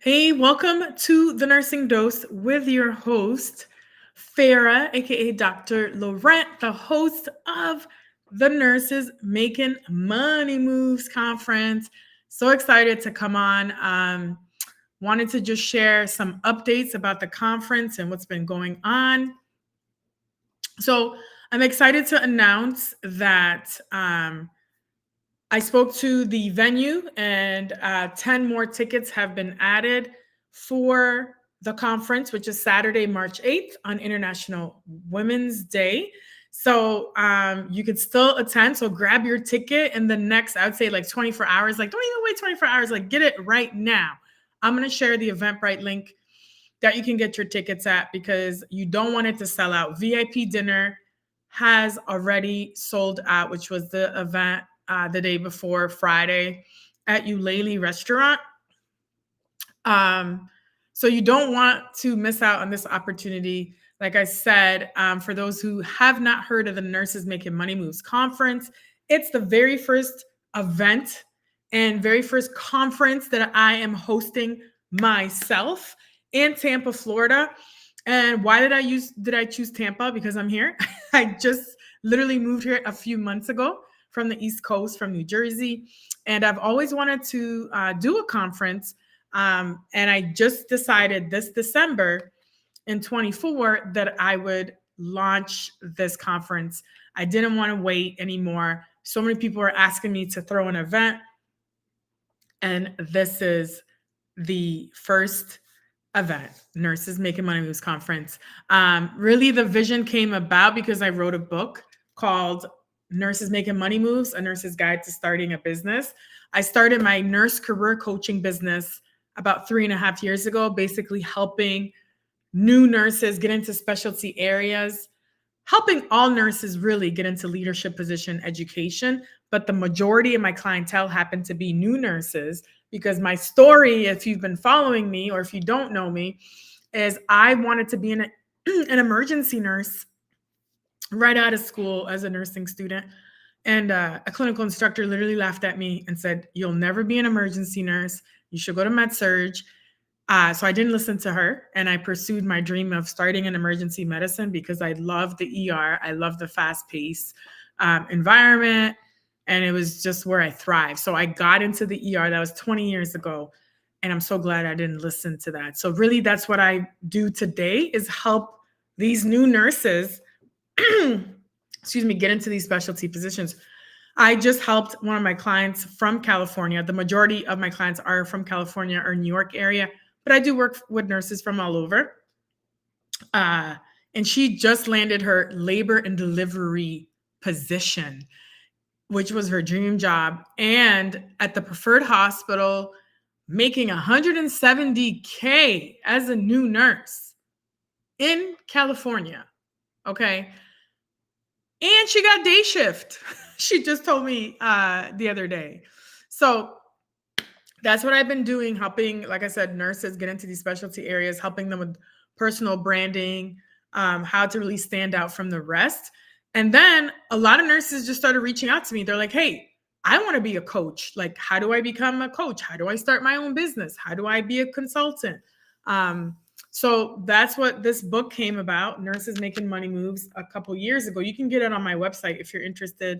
Hey, welcome to the Nursing Dose with your host, Farah, aka Dr. Laurent, the host of the Nurses Making Money Moves Conference. So excited to come on. Wanted to just share some updates about the conference and what's been going on. So I'm excited to announce that I spoke to the venue, and 10 more tickets have been added for the conference, which is Saturday, March 8th on International Women's Day. So you could still attend. So grab your ticket in the next, I would say, like 24 hours. Like, don't even wait 24 hours. Like, get it right now. I'm going to share the Eventbrite link that you can get your tickets at because you don't want it to sell out. VIP dinner has already sold out, which was the event the day before Friday at Eulalie Restaurant. So you don't want to miss out on this opportunity. Like I said, for those who have not heard of the Nurses Making Money Moves Conference, it's the very first event and very first conference that I am hosting myself in Tampa, Florida. And why did I choose Tampa? Because I'm here. I just literally moved here a few months ago from the East Coast, from New Jersey, and I've always wanted to do a conference. And I just decided this December in 24 that I would launch this conference. I didn't want to wait anymore. So many people are asking me to throw an event, and this is the first event, Nurses Making Money Moves Conference. Really, the vision came about because I wrote a book called Nurses Making Money Moves, A Nurse's Guide to Starting a Business. I started my nurse career coaching business about 3.5 years ago, basically helping new nurses get into specialty areas, helping all nurses really get into leadership position education. But the majority of my clientele happen to be new nurses because my story, if you've been following me or if you don't know me, is I wanted to be an emergency nurse right out of school as a nursing student. And a clinical instructor literally laughed at me and said, "You'll never be an emergency nurse. You should go to med surg." So I didn't listen to her, and I pursued my dream of starting in emergency medicine because I love the ER. I love the fast-paced environment, and it was just where I thrive. So I got into the ER. That was 20 years ago, and I'm so glad I didn't listen to that. So really, that's what I do today is help these new nurses, excuse me, get into these specialty positions. I just helped one of my clients from California. The majority of my clients are from California or New York area, but I do work with nurses from all over. And she just landed her labor and delivery position, which was her dream job. And at the Preferred Hospital, making $170K as a new nurse in California. Okay. And she got day shift. She just told me the other day. So that's what I've been doing, helping, like I said, nurses get into these specialty areas, helping them with personal branding, how to really stand out from the rest. And then a lot of nurses just started reaching out to me. They're like, "Hey, I want to be a coach. Like, how do I become a coach? How do I start my own business? How do I be a consultant?" So that's what this book came about, Nurses Making Money Moves, a couple years ago. You can get it on my website if you're interested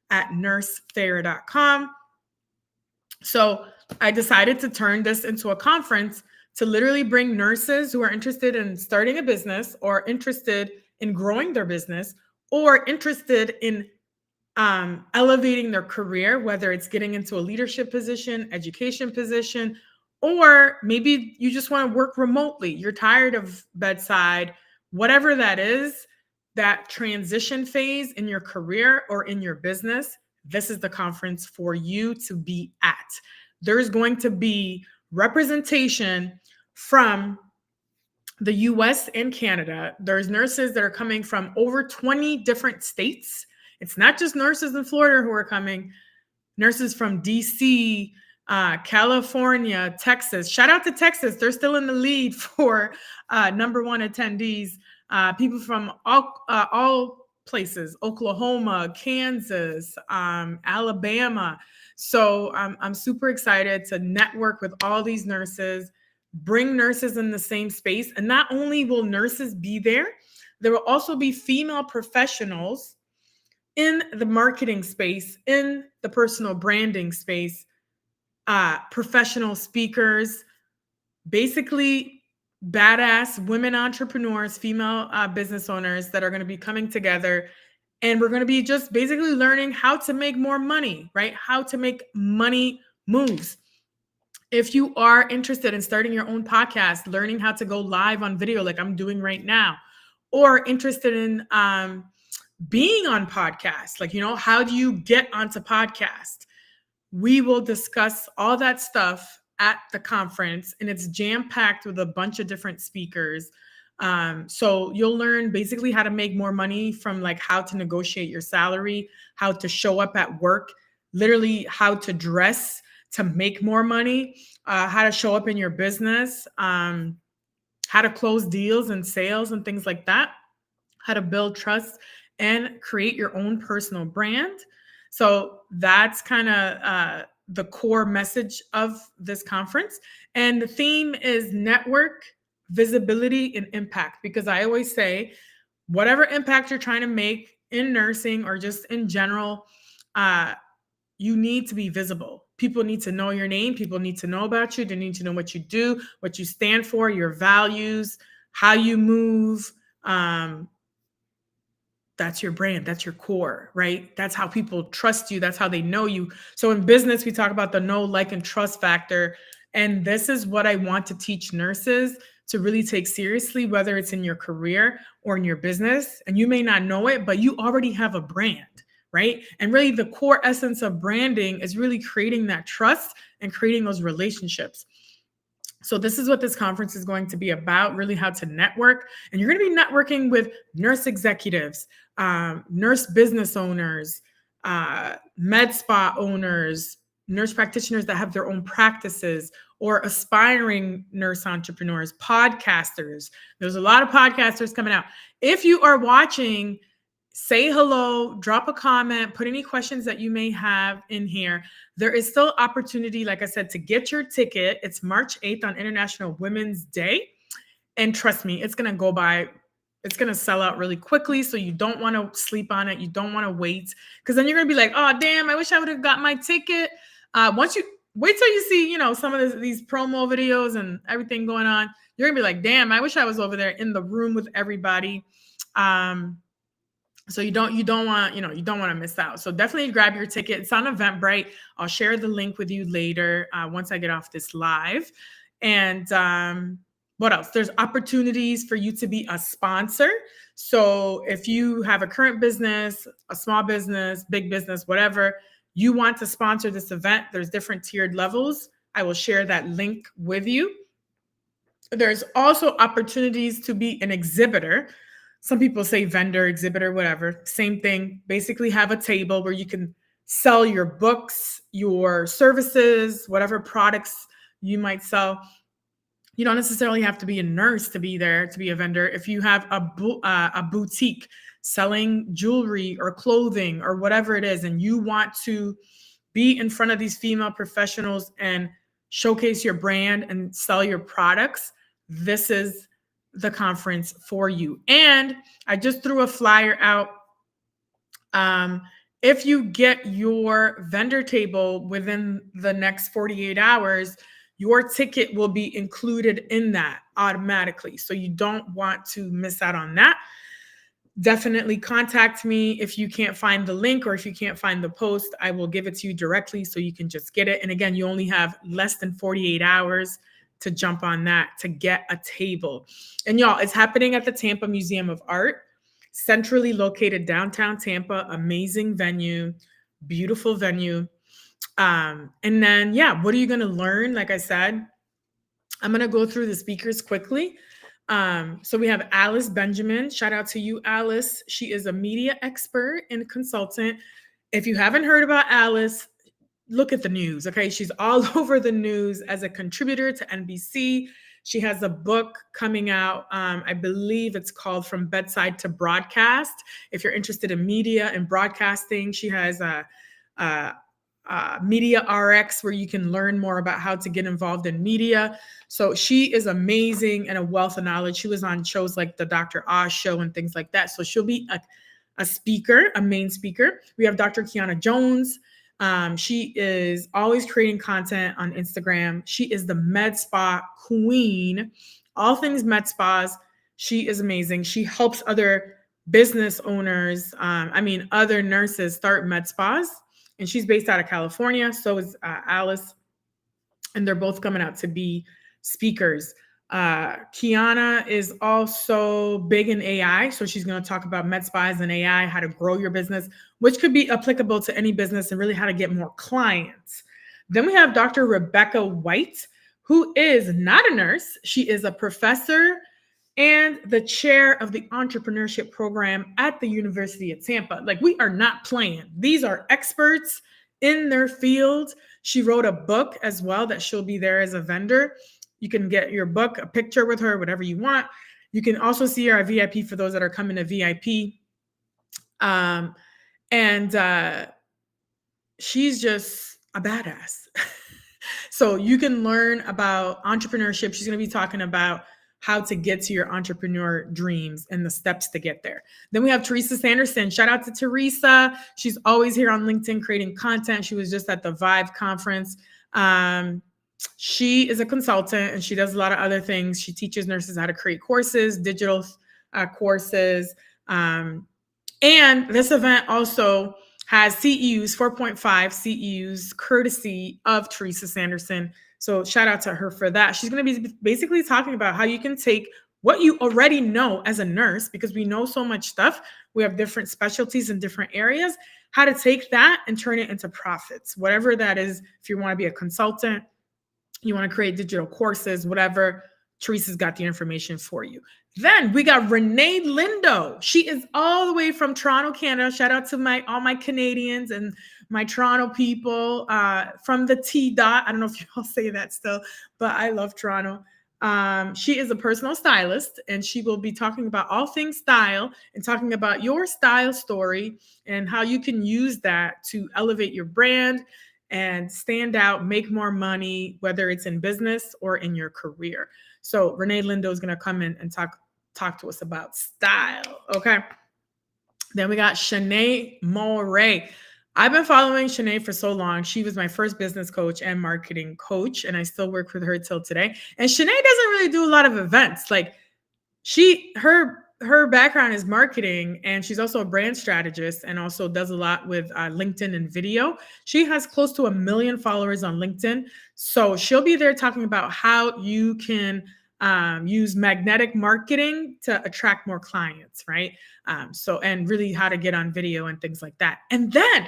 at nursefair.com. So I decided to turn this into a conference to literally bring nurses who are interested in starting a business or interested in growing their business or interested in elevating their career, whether it's getting into a leadership position, education position, or maybe you just want to work remotely. You're tired of bedside, whatever that is, that transition phase in your career or in your business. This is the conference for you to be at. There's going to be representation from the US and Canada. There's nurses that are coming from over 20 different states. It's not just nurses in Florida who are coming, nurses from DC, California, Texas. Shout out to Texas. They're still in the lead for number one attendees. People from all places, Oklahoma, Kansas, Alabama. So I'm super excited to network with all these nurses bring nurses in the same space. And not only will nurses be there, there will also be female professionals in the marketing space, in the personal branding space, professional speakers, basically badass women entrepreneurs, female business owners that are going to be coming together. And we're going to be just basically learning how to make more money, right? How to make money moves. If you are interested in starting your own podcast, learning how to go live on video like I'm doing right now, or interested in being on podcasts, like, how do you get onto podcast? We will discuss all that stuff at the conference, and it's jam-packed with a bunch of different speakers. So you'll learn basically how to make more money, from like how to negotiate your salary, how to show up at work, literally how to dress to make more money, how to show up in your business, how to close deals and sales and things like that, how to build trust and create your own personal brand. So that's kind of the core message of this conference. And the theme is network, visibility, and impact, because I always say, whatever impact you're trying to make in nursing or just in general, you need to be visible. People need to know your name. People need to know about you. They need to know what you do, what you stand for, your values, how you move. That's your brand. That's your core, right? That's how people trust you. That's how they know you. So in business, we talk about the know, like, and trust factor. And this is what I want to teach nurses to really take seriously, whether it's in your career or in your business. And you may not know it, but you already have a brand, right? And really the core essence of branding is really creating that trust and creating those relationships. So this is what this conference is going to be about, really how to network. And you're going to be networking with nurse executives, nurse business owners, med spa owners, nurse practitioners that have their own practices, or aspiring nurse entrepreneurs, podcasters. There's a lot of podcasters coming out. If you are watching, say hello, drop a comment, put any questions that you may have in here. There is still opportunity, like I said, to get your ticket. It's March 8th on International Women's Day. And trust me, it's going to go by. It's going to sell out really quickly. So you don't want to sleep on it. You don't want to wait, because then you're going to be like, oh, damn, I wish I would have got my ticket. Once you wait till you see, some of these promo videos and everything going on, you're going to be like, damn, I wish I was over there in the room with everybody. So you don't want to miss out. So definitely grab your ticket. It's on Eventbrite. I'll share the link with you later once I get off this live. And what else? There's opportunities for you to be a sponsor. So if you have a current business, a small business, big business, whatever, you want to sponsor this event, there's different tiered levels. I will share that link with you. There's also opportunities to be an exhibitor. Some people say vendor, exhibitor, whatever. Same thing. Basically have a table where you can sell your books, your services, whatever products you might sell. You don't necessarily have to be a nurse to be there, to be a vendor. If you have a boutique selling jewelry or clothing or whatever it is, and you want to be in front of these female professionals and showcase your brand and sell your products, this is the conference for you. And I just threw a flyer out. If you get your vendor table within the next 48 hours, your ticket will be included in that automatically. So you don't want to miss out on that. Definitely contact me if you can't find the link, or if you can't find the post, I will give it to you directly so you can just get it. And again, you only have less than 48 hours to jump on that to get a table. And y'all, it's happening at the Tampa Museum of Art, centrally located downtown Tampa. Amazing venue, beautiful venue. And then, what are you going to learn? Like I said, I'm going to go through the speakers quickly. So we have Alice Benjamin. Shout out to you, Alice. She is a media expert and consultant. If you haven't heard about Alice, look at the news, okay? She's all over the news as a contributor to NBC. She has a book coming out. I believe it's called From Bedside to Broadcast. If you're interested in media and broadcasting, she has a Media RX, where you can learn more about how to get involved in media. So she is amazing and a wealth of knowledge. She was on shows like the Dr. Oz show and things like that. So she'll be a speaker, a main speaker. We have Dr. Kiana Jones. She is always creating content on Instagram. She is the med spa queen, all things med spas. She is amazing. She helps other business owners, other nurses start med spas. And she's based out of California. So is Alice. And they're both coming out to be speakers. Kiana is also big in AI. So she's going to talk about med spas and AI, how to grow your business, which could be applicable to any business and really how to get more clients. Then we have Dr. Rebecca White, who is not a nurse. She is a professor and the chair of the entrepreneurship program at the University of Tampa. Like, we are not playing. These are experts in their field. She wrote a book as well that she'll be there as a vendor. You can get your book, a picture with her, whatever you want. You can also see her at VIP for those that are coming to VIP. She's just a badass. So you can learn about entrepreneurship. She's going to be talking about how to get to your entrepreneur dreams and the steps to get there. Then we have Teresa Sanderson. Shout out to Teresa. She's always here on LinkedIn creating content. She was just at the Vive conference. She is a consultant and she does a lot of other things. She teaches nurses how to create courses, digital courses. And this event also has CEUs, 4.5 CEUs, courtesy of Teresa Sanderson. So shout out to her for that. She's going to be basically talking about how you can take what you already know as a nurse, because we know so much stuff. We have different specialties in different areas, how to take that and turn it into profits, whatever that is. If you want to be a consultant, you want to create digital courses, whatever, Teresa's got the information for you. Then we got Renee Lindo. She is all the way from Toronto, Canada. Shout out to all my Canadians and my Toronto people from the T-Dot. I don't know if you all say that still, but I love Toronto. She is a personal stylist, and she will be talking about all things style and talking about your style story and how you can use that to elevate your brand and stand out, make more money, whether it's in business or in your career. So Renee Lindo is going to come in and talk to us about style. Okay. Then we got Shanae Moray. I've been following Shanae for so long. She was my first business coach and marketing coach, and I still work with her till today. And Shanae doesn't really do a lot of events. Like, her background is marketing, and she's also a brand strategist and also does a lot with LinkedIn and video. She has close to 1 million followers on LinkedIn. So she'll be there talking about how you can use magnetic marketing to attract more clients, right? And really how to get on video and things like that. And then,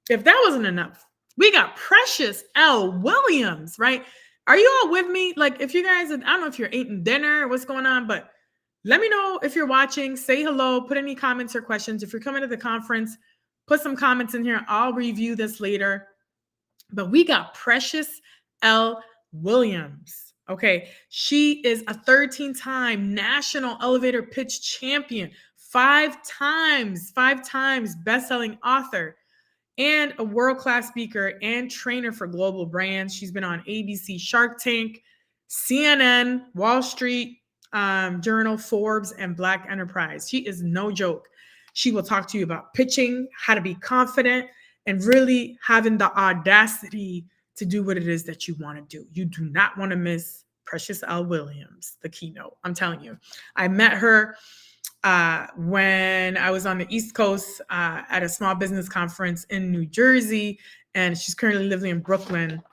if that wasn't enough, we got Precious L. Williams, right? Are you all with me? Like, if you guys, I don't know if you're eating dinner, what's going on, but let me know if you're watching. Say hello, put any comments or questions. If you're coming to the conference, put some comments in here. I'll review this later. But we got Precious L. Williams. Okay. She is a 13-time national elevator pitch champion, 5 times best-selling author, and a world-class speaker and trainer for global brands. She's been on ABC, Shark Tank, CNN, Wall Street Journal, Forbes, and Black Enterprise. She is no joke. She will talk to you about pitching, how to be confident, and really having the audacity to do what it is that you want to do. You do not want to miss Precious L. Williams, the keynote. I'm telling you. I met her when I was on the East Coast at a small business conference in New Jersey, and she's currently living in Brooklyn.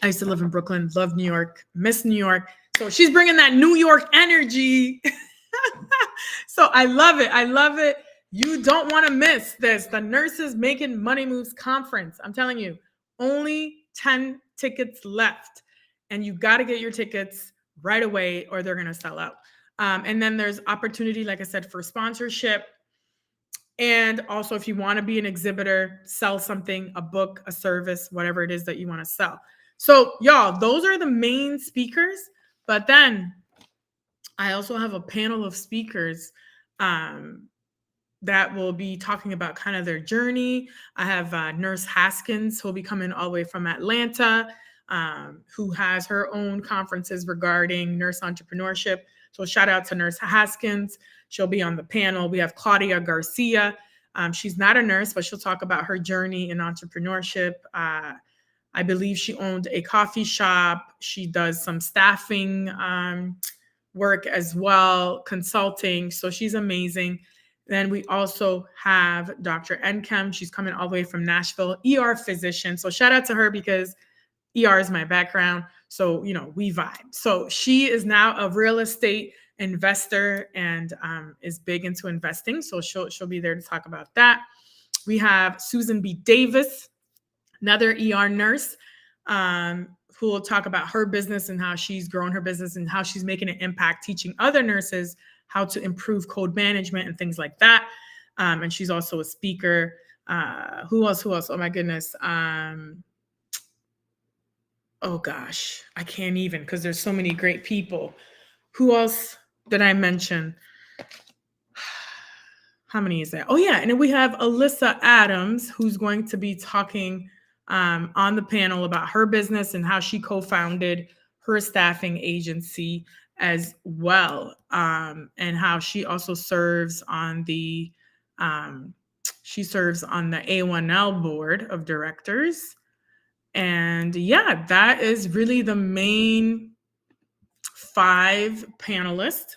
I used to live in Brooklyn, love New York, miss New York. So she's bringing that New York energy. So I love it. I love it. You don't want to miss this. The Nurses Making Money Moves Conference. I'm telling you, only 10 tickets left. And you got to get your tickets right away or they're going to sell out. And then there's opportunity, like I said, for sponsorship. And also, if you want to be an exhibitor, sell something, a book, a service, whatever it is that you want to sell. So y'all, those are the main speakers. But then I also have a panel of speakers that will be talking about kind of their journey. I have Nurse Haskins, who will be coming all the way from Atlanta, who has her own conferences regarding nurse entrepreneurship. So shout out to Nurse Haskins. She'll be on the panel. We have Claudia Garcia. She's not a nurse, but she'll talk about her journey in entrepreneurship. I believe she owned a coffee shop. She does some staffing work as well, consulting. So she's amazing. Then we also have Dr. Enkem. She's coming all the way from Nashville, ER physician. So shout out to her because ER is my background. So, we vibe. So she is now a real estate investor and is big into investing. So she'll be there to talk about that. We have Susan B. Davis, another ER nurse, who will talk about her business and how she's grown her business and how she's making an impact teaching other nurses how to improve code management and things like that. And she's also a speaker. Who else? Oh my goodness. Oh gosh, I can't even, because there's so many great people. Who else did I mention? How many is that? Oh yeah, and then we have Alyssa Adams, who's going to be talking on the panel about her business and how she co-founded her staffing agency as well, and how she also serves on the A1L board of directors. And yeah, that is really the main 5 panelists.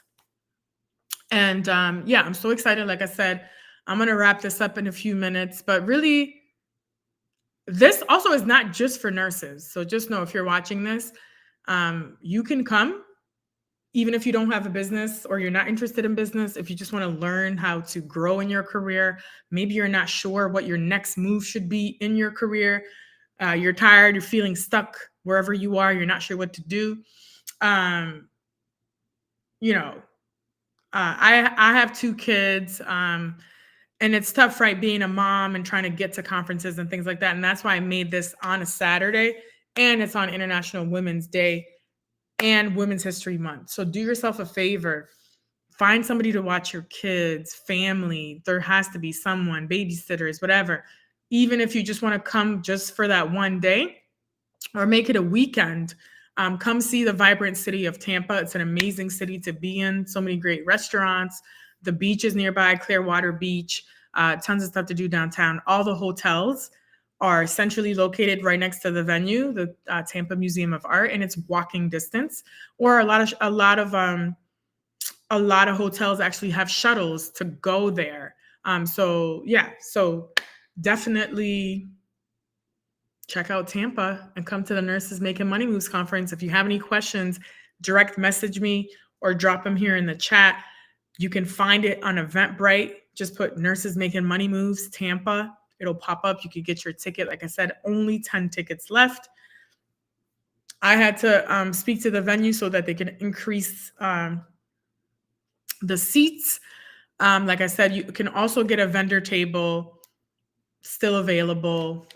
And yeah, I'm so excited. Like I said, I'm going to wrap this up in a few minutes, but really, this also is not just for nurses. So just know, if you're watching this, you can come, even if you don't have a business or you're not interested in business. If you just want to learn how to grow in your career, maybe you're not sure what your next move should be in your career. You're tired, you're feeling stuck wherever you are, you're not sure what to do. I have 2 kids, and it's tough, right? Being a mom and trying to get to conferences and things like that. And that's why I made this on a Saturday, and it's on International Women's Day and Women's History Month. So do yourself a favor, find somebody to watch your kids, family. There has to be someone, babysitters, whatever. Even if you just want to come just for that one day or make it a weekend, come see the vibrant city of Tampa. It's an amazing city to be in. So many great restaurants. The beach is nearby, Clearwater Beach. Tons of stuff to do downtown. All the hotels are centrally located right next to the venue, the Tampa Museum of Art, and it's walking distance. Or a lot of hotels actually have shuttles to go there. So definitely check out Tampa and come to the Nurses Making Money Moves conference. If you have any questions, direct message me or drop them here in the chat. You can find it on Eventbrite. Just put Nurses Making Money Moves Tampa. It'll pop up. You could get your ticket. Like I said, only 10 tickets left. I had to speak to the venue so that they can increase the seats. Like I said, you can also get a vendor table still available.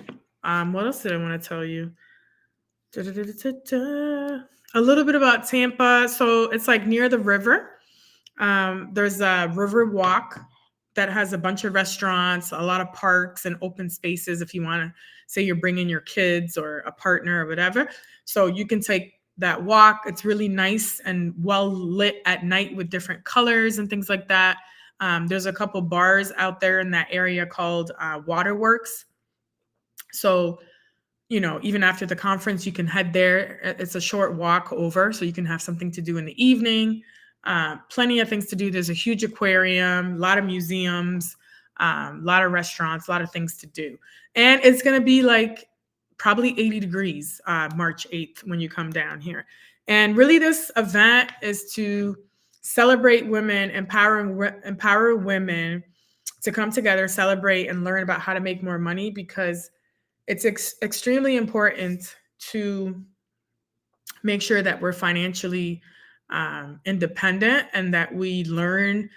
What else did I want to tell you? A little bit about Tampa. So it's like near the river. There's a river walk that has a bunch of restaurants, a lot of parks and open spaces if you want to say you're bringing your kids or a partner or whatever. So you can take that walk. It's really nice and well lit at night with different colors and things like that. There's a couple bars out there in that area called Waterworks. So, even after the conference, you can head there. It's a short walk over, so you can have something to do in the evening. Plenty of things to do. There's a huge aquarium, a lot of museums, a lot of restaurants, a lot of things to do. And it's going to be like probably 80 degrees March 8th when you come down here. And really, this event is to celebrate women, empower women to come together, celebrate, and learn about how to make more money, because it's extremely important to make sure that we're financially independent and that we learn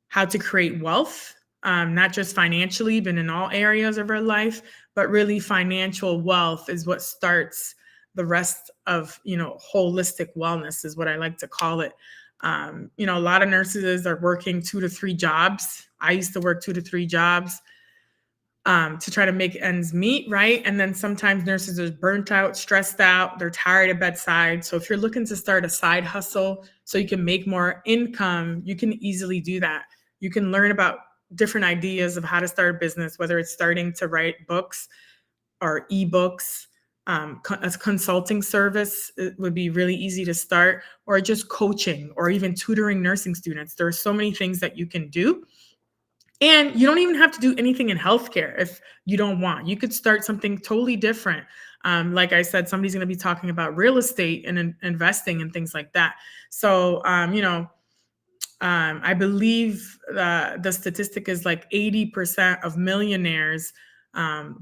how to create wealth, not just financially, but in all areas of our life. But really, financial wealth is what starts the rest of, holistic wellness is what I like to call it. A lot of nurses are working 2 to 3 jobs. I used to work 2 to 3 jobs to try to make ends meet, right? And then sometimes nurses are burnt out, stressed out, they're tired at bedside. So if you're looking to start a side hustle so you can make more income, you can easily do that. You can learn about different ideas of how to start a business, whether it's starting to write books or ebooks. A consulting service, it would be really easy to start, or just coaching or even tutoring nursing students. There are so many things that you can do. And you don't even have to do anything in healthcare if you don't want. You could start something totally different. Like I said, somebody's going to be talking about real estate and investing and things like that. So, I believe the statistic is like 80% of millionaires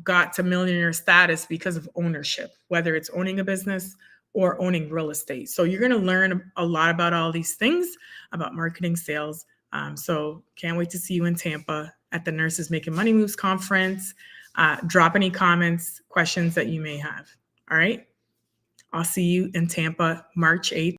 got to millionaire status because of ownership, whether it's owning a business or owning real estate. So you're going to learn a lot about all these things, about marketing, sales. So can't wait to see you in Tampa at the Nurses Making Money Moves conference. Drop any comments, questions that you may have. All right. I'll see you in Tampa, March 8th.